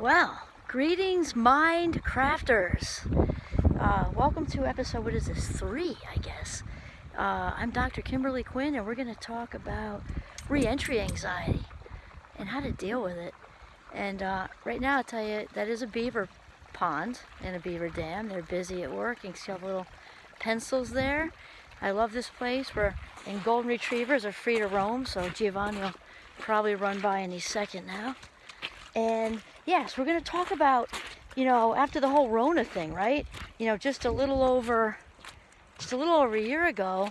Well, greetings, mind crafters. Welcome to episode, what is this, 3, I guess. I'm Dr. Kimberly Quinn, and we're going to talk about re-entry anxiety and how to deal with it. And right now, I'll tell you, that is a beaver pond and a beaver dam. They're busy at work. You can see all the little pencils there. I love this place and golden retrievers are free to roam, so Giovanni will probably run by any second now. And yes, we're going to talk about, after the whole Rona thing, right? Just a little over a year ago,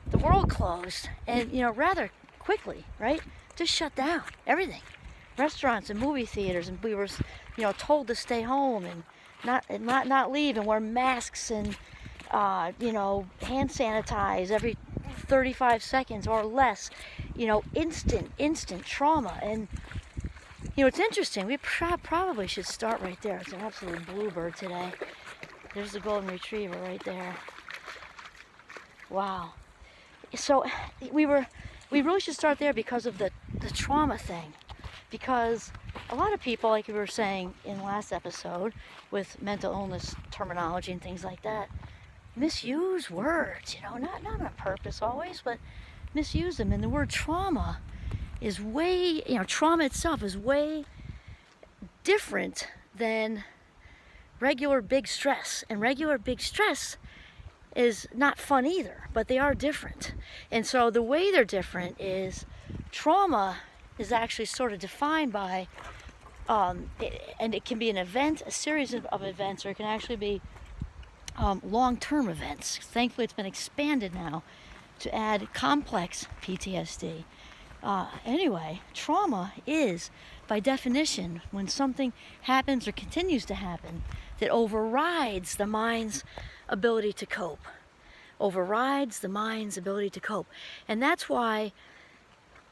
the world closed, and rather quickly, right? Just shut down everything, restaurants and movie theaters, and we were, told to stay home and not leave and wear masks and hand sanitize every 35 seconds or less. Instant trauma. And it's interesting. We probably should start right there. It's an absolute bluebird today. There's the golden retriever right there. Wow. So we really should start there because of the trauma thing. Because a lot of people, like we were saying in last episode, with mental illness terminology and things like that, misuse words. Not on purpose always, but misuse them. And the word trauma is way, trauma itself is way different than regular big stress. And regular big stress is not fun either, but they are different. And so the way they're different is trauma is actually sort of defined by, and it can be an event, a series of events, or it can actually be long-term events. Thankfully, it's been expanded now to add complex PTSD. Anyway, trauma is, by definition, when something happens or continues to happen that overrides the mind's ability to cope. Overrides the mind's ability to cope. And that's why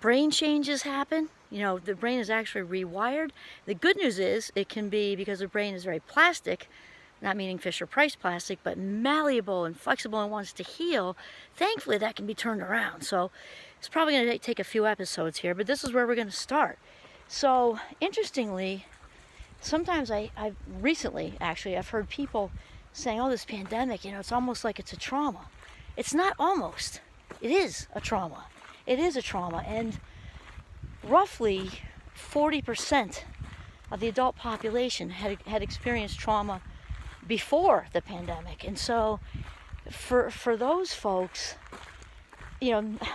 brain changes happen. The brain is actually rewired. The good news is it can be, because the brain is very plastic, not meaning Fisher-Price plastic, but malleable and flexible and wants to heal. Thankfully, that can be turned around. So it's probably going to take a few episodes here, but this is where we're going to start. So interestingly, sometimes I've recently, actually, I've heard people saying, oh, this pandemic, it's almost like it's a trauma. It's not almost. It is a trauma. It is a trauma. And roughly 40% of the adult population had experienced trauma before the pandemic. And so for those folks,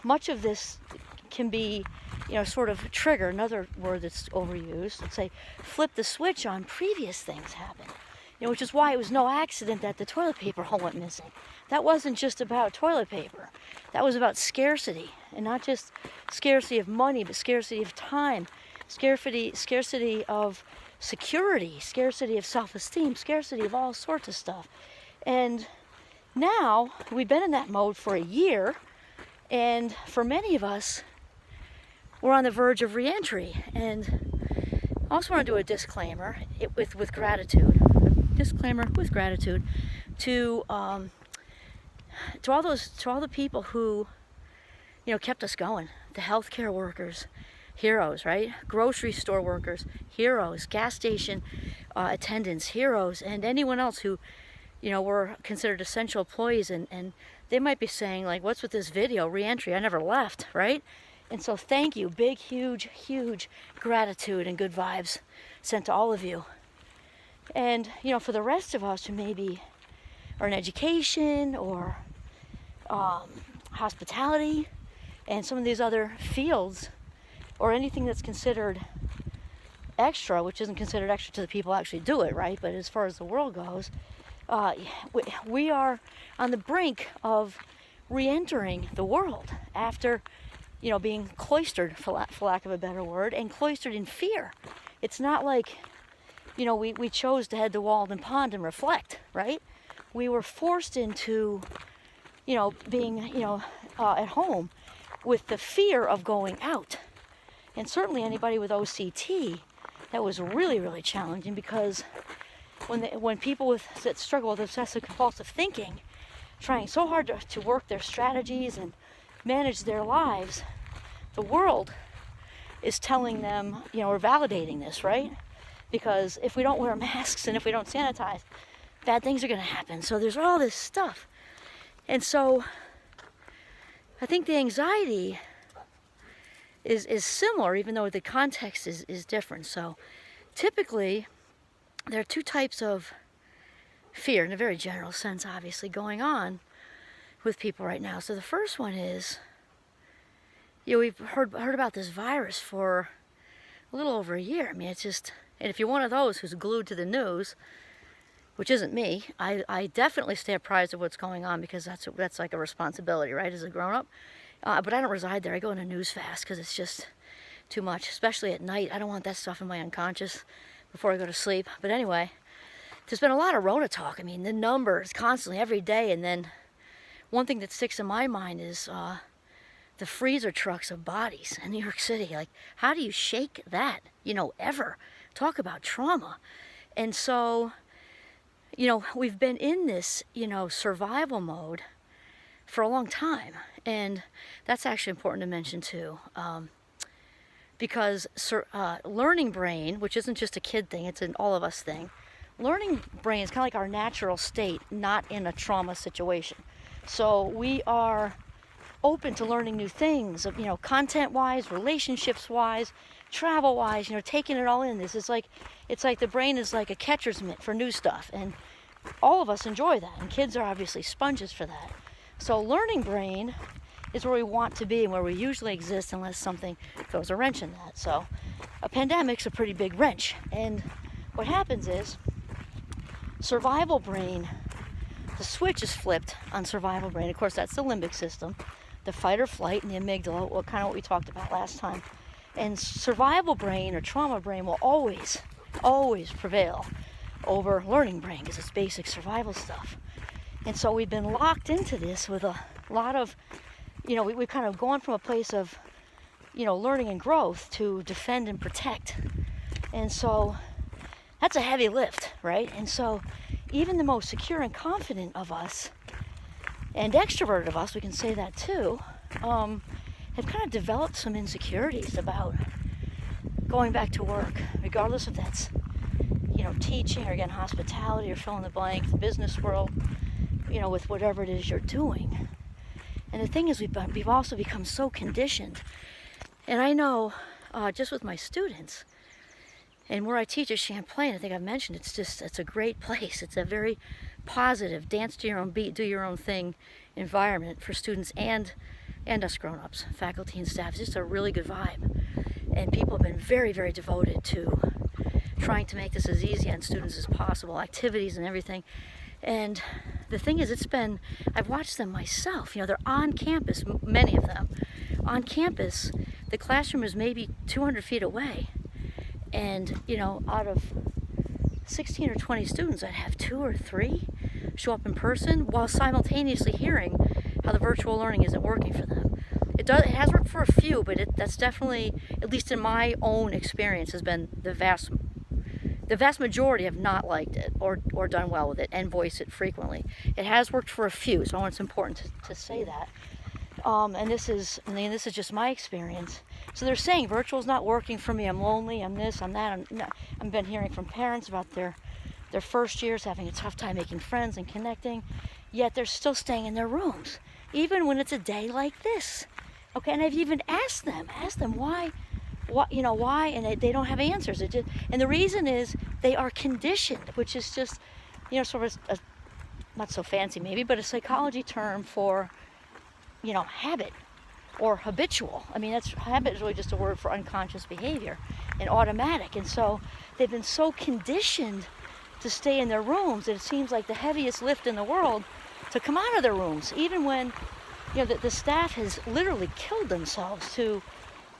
much of this can be, sort of trigger, another word that's overused, let's say, flip the switch on previous things happened. Which is why it was no accident that the toilet paper roll went missing. That wasn't just about toilet paper. That was about scarcity, and not just scarcity of money, but scarcity of time, scarcity of security, scarcity of self-esteem, scarcity of all sorts of stuff. And now we've been in that mode for a year, and for many of us, we're on the verge of re-entry. And I also want to do a disclaimer with gratitude. Disclaimer with gratitude to all the people who kept us going. The healthcare workers, heroes, right? Grocery store workers, heroes. Gas station attendants, heroes. And anyone else who were considered essential employees, and they might be saying, like, what's with this video, re-entry, I never left, right? And so thank you, big, huge gratitude and good vibes sent to all of you. And for the rest of us who maybe are in education or hospitality and some of these other fields, or anything that's considered extra, which isn't considered extra to the people who actually do it, right? But as far as the world goes, we are on the brink of re-entering the world after, being cloistered, for lack of a better word, and cloistered in fear. It's not like, we chose to head to Walden Pond and reflect, right? We were forced into, being, at home with the fear of going out. And certainly anybody with OCT, that was really, really challenging, because when people that struggle with obsessive compulsive thinking, trying so hard to work their strategies and manage their lives, the world is telling them, or validating this, right? because if we don't wear masks and if we don't sanitize, bad things are going to happen. So there's all this stuff. And so I think the anxiety is similar, even though the context is different. So typically, there are two types of fear, in a very general sense, obviously, going on with people right now. So the first one is, we've heard about this virus for a little over a year. I mean, it's just, and if you're one of those who's glued to the news, which isn't me, I definitely stay apprised of what's going on, because that's like a responsibility, right, as a grown-up. But I don't reside there. I go in a news fast because it's just too much, especially at night. I don't want that stuff in my unconscious before I go to sleep. But anyway, there's been a lot of Rona talk. I mean, the numbers constantly every day. And then one thing that sticks in my mind is the freezer trucks of bodies in New York City. Like, how do you shake that, ever? Talk about trauma. And so, we've been in this, survival mode for a long time. And that's actually important to mention too, because learning brain, which isn't just a kid thing, it's an all of us thing. Learning brain is kind of like our natural state, not in a trauma situation. So we are open to learning new things, content-wise, relationships-wise, travel-wise, taking it all in. It's like the brain is like a catcher's mitt for new stuff, and all of us enjoy that, and kids are obviously sponges for that. So learning brain is where we want to be and where we usually exist, unless something throws a wrench in that. So a pandemic's a pretty big wrench. And what happens is survival brain, the switch is flipped on survival brain. Of course, that's the limbic system, the fight or flight, and the amygdala, what we talked about last time. And survival brain or trauma brain will always prevail over learning brain, because it's basic survival stuff. And so we've been locked into this with a lot of, we've kind of gone from a place of, learning and growth to defend and protect. And so that's a heavy lift, right? And so even the most secure and confident of us, and extroverted of us, we can say that too, have kind of developed some insecurities about going back to work, regardless if that's, teaching or again hospitality or fill in the blank, the business world, with whatever it is you're doing. And the thing is, we've also become so conditioned. And I know, just with my students, and where I teach at Champlain, I think I've mentioned, it's a great place. It's a very positive, dance to your own beat, do your own thing environment for students and us grown-ups, faculty and staff. It's just a really good vibe. And people have been very, very devoted to trying to make this as easy on students as possible, activities and everything. And the thing is, I've watched them myself. They're on campus, many of them. On campus, the classroom is maybe 200 feet away. And, out of 16 or 20 students, I'd have 2 or 3 show up in person while simultaneously hearing how the virtual learning isn't working for them. It has worked for a few, but that's definitely, at least in my own experience, has been the vast majority have not liked it or done well with it and voice it frequently. It has worked for a few, so it's important to say that. And this is just my experience. So they're saying virtual's not working for me. I'm lonely. I'm this. I'm that. I've been hearing from parents about their first years having a tough time making friends and connecting, yet they're still staying in their rooms, even when it's a day like this. Okay, and I've even asked them why, and they don't have answers. And the reason is they are conditioned, which is just, sort of a not so fancy maybe, but a psychology term for, habit or habitual. I mean, habit is really just a word for unconscious behavior and automatic. And so they've been so conditioned to stay in their rooms that it seems like the heaviest lift in the world to come out of their rooms, even when, the staff has literally killed themselves to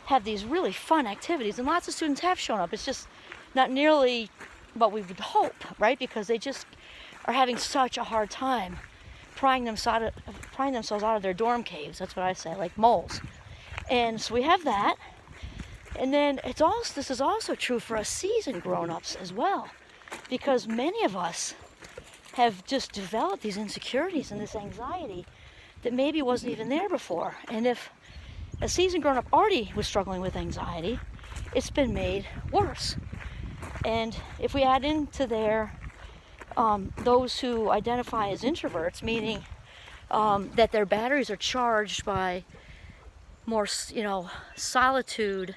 have these really fun activities. And lots of students have shown up. It's just not nearly what we would hope, right? Because they just are having such a hard time prying themselves out of their dorm caves. That's what I say, like moles. And so we have that. And then this is also true for us seasoned grown-ups as well, because many of us have just developed these insecurities and this anxiety that maybe wasn't even there before. And if a seasoned grown-up already was struggling with anxiety, it's been made worse. And if we add into there those who identify as introverts, meaning that their batteries are charged by more, solitude,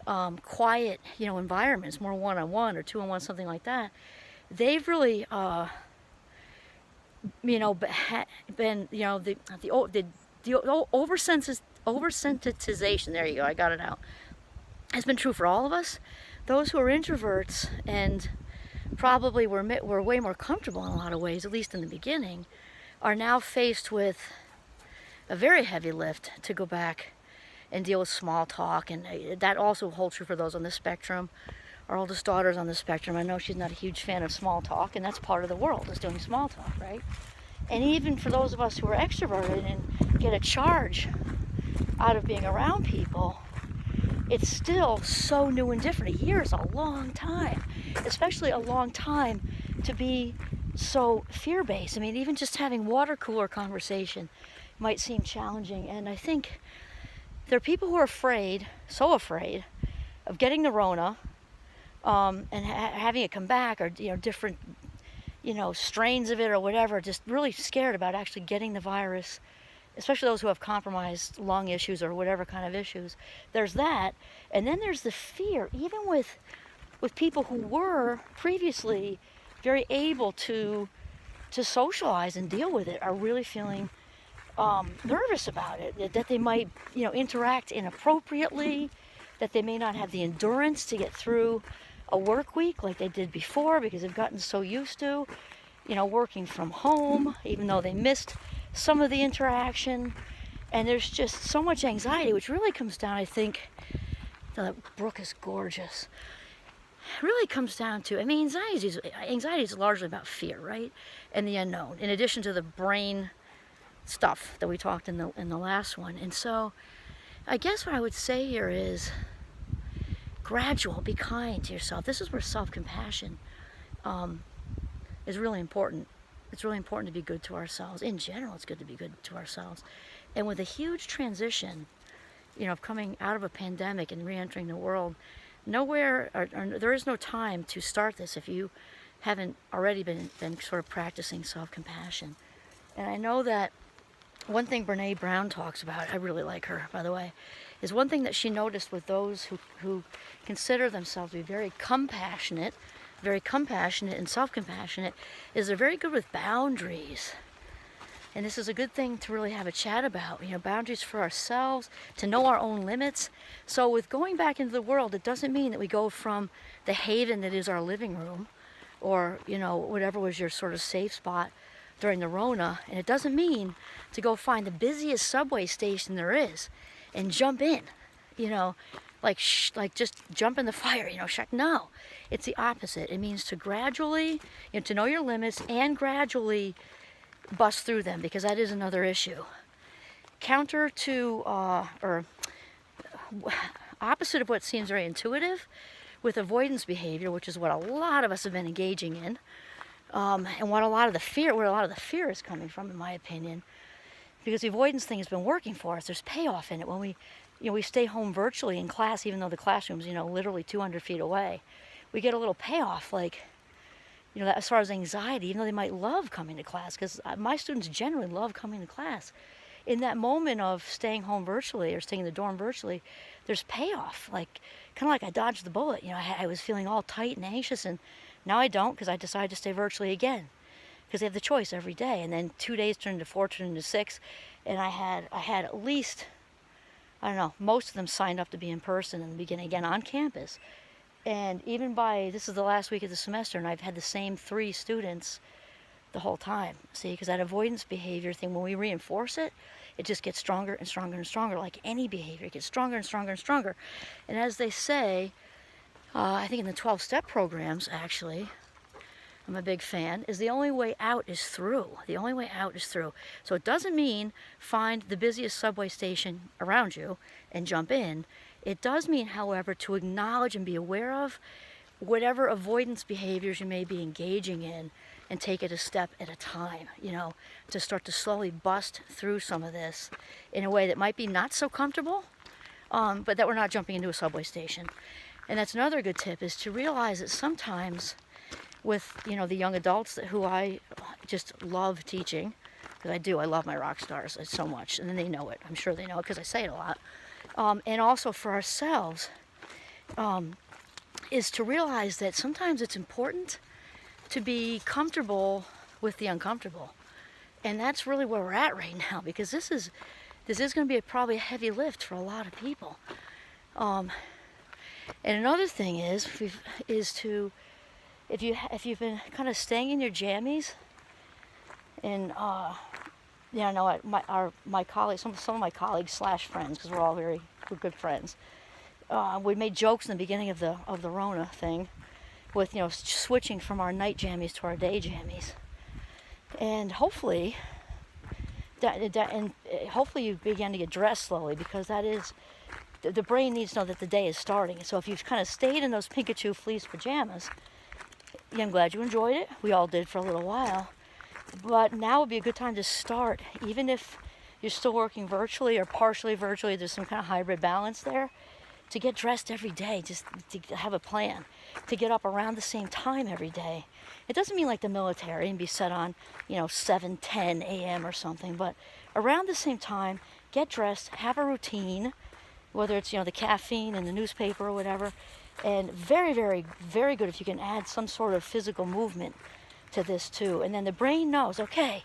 quiet, environments, more one-on-one or two-on-one, something like that, they've really, been, the over-sensitization, there you go, I got it out, has been true for all of us. Those who are introverts and probably were way more comfortable in a lot of ways, at least in the beginning, are now faced with a very heavy lift to go back and deal with small talk. And that also holds true for those on the spectrum. Our oldest daughter's on the spectrum. I know she's not a huge fan of small talk, and that's part of the world, is doing small talk, right? And even for those of us who are extroverted and get a charge out of being around people, it's still so new and different. A year is a long time, especially a long time to be so fear-based. I mean, even just having water cooler conversation might seem challenging. And I think there are people who are afraid, so afraid, of getting the Rona and having it come back, or different strains of it or whatever, just really scared about actually getting the virus, especially those who have compromised lung issues or whatever kind of issues. There's that. And then there's the fear, even with people who were previously very able to socialize and deal with it, are really feeling nervous about it, that they might interact inappropriately, that they may not have the endurance to get through a work week like they did before, because they've gotten so used to working from home, even though they missed some of the interaction. And there's just so much anxiety, which really comes down, I think, the brook is gorgeous. It really comes down to, anxiety is largely about fear, right? And the unknown, in addition to the brain stuff that we talked in the last one. And so I guess what I would say here is gradual, be kind to yourself. This is where self-compassion is really important. It's really important to be good to ourselves. In general, it's good to be good to ourselves. And with a huge transition, of coming out of a pandemic and re-entering the world, there is no time to start this if you haven't already been sort of practicing self-compassion. And I know that one thing Brene Brown talks about, I really like her, by the way, is one thing that she noticed with those who consider themselves to be very compassionate and self-compassionate, is they're very good with boundaries. And this is a good thing to really have a chat about, boundaries for ourselves, to know our own limits. So with going back into the world, it doesn't mean that we go from the haven that is our living room, or, whatever was your sort of safe spot during the Rona. And it doesn't mean to go find the busiest subway station there is and jump in, like just jump in the fire, No, it's the opposite. It means to gradually, to know your limits and gradually bust through them, because that is another issue. Counter to, or opposite of what seems very intuitive, with avoidance behavior, which is what a lot of us have been engaging in, and where a lot of the fear is coming from, in my opinion, because the avoidance thing has been working for us. There's payoff in it when we stay home virtually in class, even though the classroom's literally 200 feet away. We get a little payoff, like that as far as anxiety, even though they might love coming to class, because my students generally love coming to class. In that moment of staying home virtually or staying in the dorm virtually, there's payoff, kind of like I dodged the bullet. I was feeling all tight and anxious, and now I don't, because I decided to stay virtually again, because they have the choice every day. And then 2 days turned into 4, turned into 6, and I had at least, I don't know, most of them signed up to be in person in the beginning, again on campus. And even this is the last week of the semester, and I've had the same 3 students the whole time. See, because that avoidance behavior thing, when we reinforce it, it just gets stronger and stronger and stronger. Like any behavior, it gets stronger and stronger and stronger. And as they say, I think in the 12-step programs, actually, I'm a big fan, is the only way out is through. The only way out is through. So it doesn't mean find the busiest subway station around you and jump in. It does mean, however, to acknowledge and be aware of whatever avoidance behaviors you may be engaging in, and take it a step at a time, to start to slowly bust through some of this in a way that might be not so comfortable, but that we're not jumping into a subway station. And that's another good tip, is to realize that sometimes with, the young adults who I just love teaching, because I love my rock stars so much, and then they know it. I'm sure they know it because I say it a lot. And also for ourselves, is to realize that sometimes it's important to be comfortable with the uncomfortable. And that's really where we're at right now, because this is going to be probably a heavy lift for a lot of people. And another thing is to, if you've been kind of staying in your jammies, and I know my colleagues, some of my colleagues / friends, because we're good friends. We made jokes in the beginning of the Rona thing, with switching from our night jammies to our day jammies, and hopefully hopefully you begin to get dressed slowly, because that is, the brain needs to know that the day is starting. So if you've kind of stayed in those Pikachu fleece pajamas, I'm glad you enjoyed it. We all did for a little while. But now would be a good time to start, even if you're still working virtually or partially virtually. There's some kind of hybrid balance there, to get dressed every day, just to have a plan, to get up around the same time every day. It doesn't mean like the military and be set on, 7, 10 a.m. or something, but around the same time, get dressed, have a routine, whether it's, the caffeine and the newspaper or whatever. And very, very, very good if you can add some sort of physical movement to this too. And then the brain knows, okay,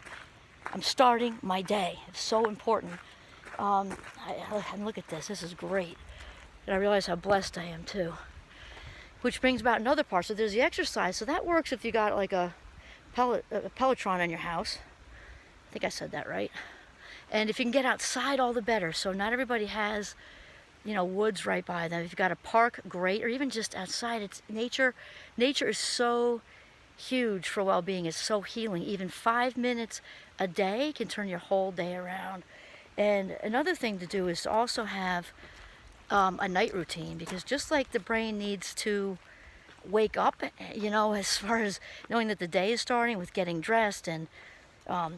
I'm starting my day. It's so important. And look at this. This is great. And I realize how blessed I am too. Which brings about another part. So there's the exercise. So that works if you got like a Pelotron in your house. I think I said that right. And if you can get outside, all the better. So not everybody has, woods right by them. If you've got a park, great. Or even just outside. It's nature. Nature is so huge for well-being. It's so healing. Even 5 minutes a day can turn your whole day around. And another thing to do is to also have a night routine, because just like the brain needs to wake up, as far as knowing that the day is starting with getting dressed and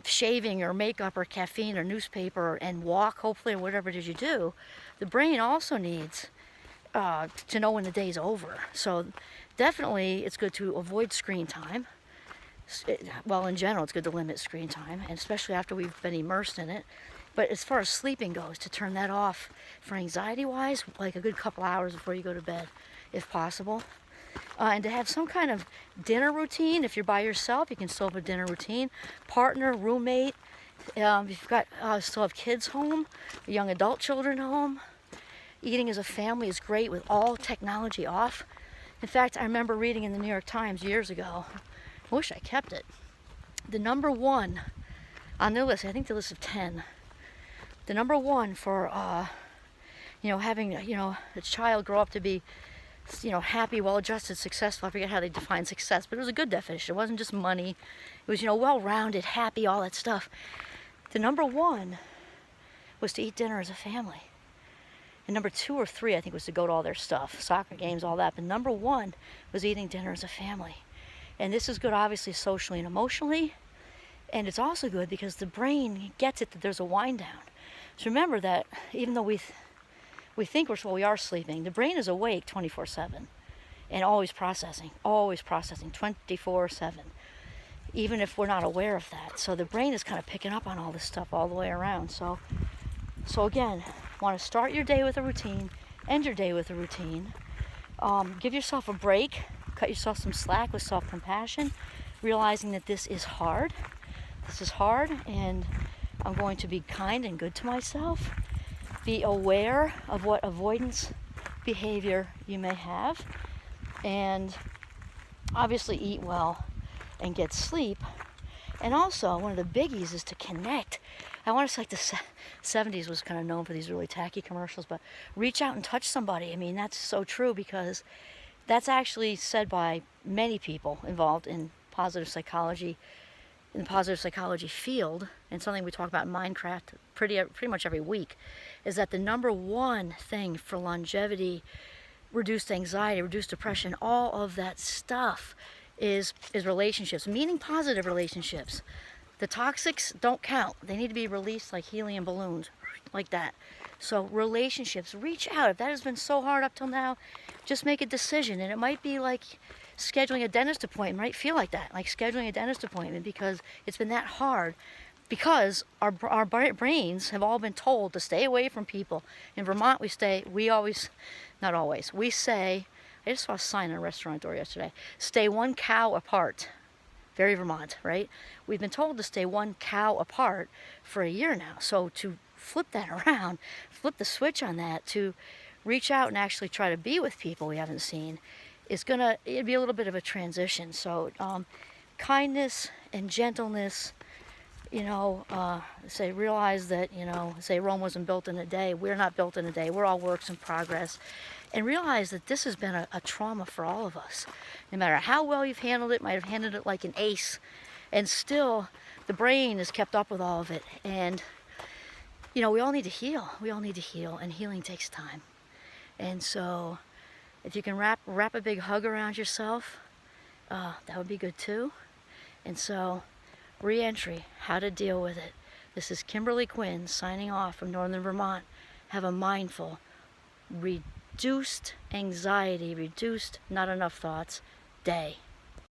shaving or makeup or caffeine or newspaper and walk, hopefully, or whatever it is you do, the brain also needs to know when the day's over. So definitely it's good to avoid screen time. Well, in general, it's good to limit screen time, and especially after we've been immersed in it. But as far as sleeping goes, to turn that off for anxiety-wise, like a good couple hours before you go to bed, if possible. And to have some kind of dinner routine. If you're by yourself, you can still have a dinner routine. Partner, roommate. If you've got still have kids home, young adult children home. Eating as a family is great with all technology off. In fact, I remember reading in the New York Times years ago, I wish I kept it, the number one on their list, I think the list of 10, the number one for, having, a child grow up to be, happy, well-adjusted, successful. I forget how they define success, but it was a good definition. It wasn't just money. It was, well-rounded, happy, all that stuff. The number one was to eat dinner as a family. And number 2 or 3, I think, was to go to all their stuff, soccer games, all that. But number 1 was eating dinner as a family. And this is good, obviously, socially and emotionally. And it's also good because the brain gets it that there's a wind down. So remember that even though we think we are sleeping, the brain is awake 24/7 and always processing 24/7, even if we're not aware of that. So the brain is kind of picking up on all this stuff all the way around. So again, want to start your day with a routine, end your day with a routine. Give yourself a break, cut yourself some slack with self-compassion, realizing that this is hard. This is hard, and I'm going to be kind and good to myself. Be aware of what avoidance behavior you may have, and obviously eat well and get sleep. And also, one of the biggies is to connect. I want to say like the 70s was kind of known for these really tacky commercials, but reach out and touch somebody. I mean, that's so true, because that's actually said by many people involved in positive psychology, in the positive psychology field, and something we talk about in Minecraft pretty much every week, is that the number one thing for longevity, reduced anxiety, reduced depression, all of that stuff is relationships, meaning positive relationships. The toxics don't count. They need to be released like helium balloons, like that. So relationships, reach out. If that has been so hard up till now, just make a decision. And it might be like scheduling a dentist appointment, might feel like that, like scheduling a dentist appointment, because it's been that hard, because our brains have all been told to stay away from people. In Vermont, not always, we say, I just saw a sign on a restaurant door yesterday, stay 1 cow apart. Very Vermont, right? We've been told to stay 1 cow apart for a year now. So to flip that around, flip the switch on that, to reach out and actually try to be with people we haven't seen, it'd be a little bit of a transition. So kindness and gentleness, realize that, say Rome wasn't built in a day. We're not built in a day. We're all works in progress. And realize that this has been a trauma for all of us. No matter how well you've handled it, might have handled it like an ace, and still the brain has kept up with all of it. And, we all need to heal. We all need to heal, and healing takes time. And so if you can wrap a big hug around yourself, that would be good too. And so, re-entry, how to deal with it. This is Kimberly Quinn signing off from Northern Vermont. Have a mindful, reduced anxiety, reduced not enough thoughts day.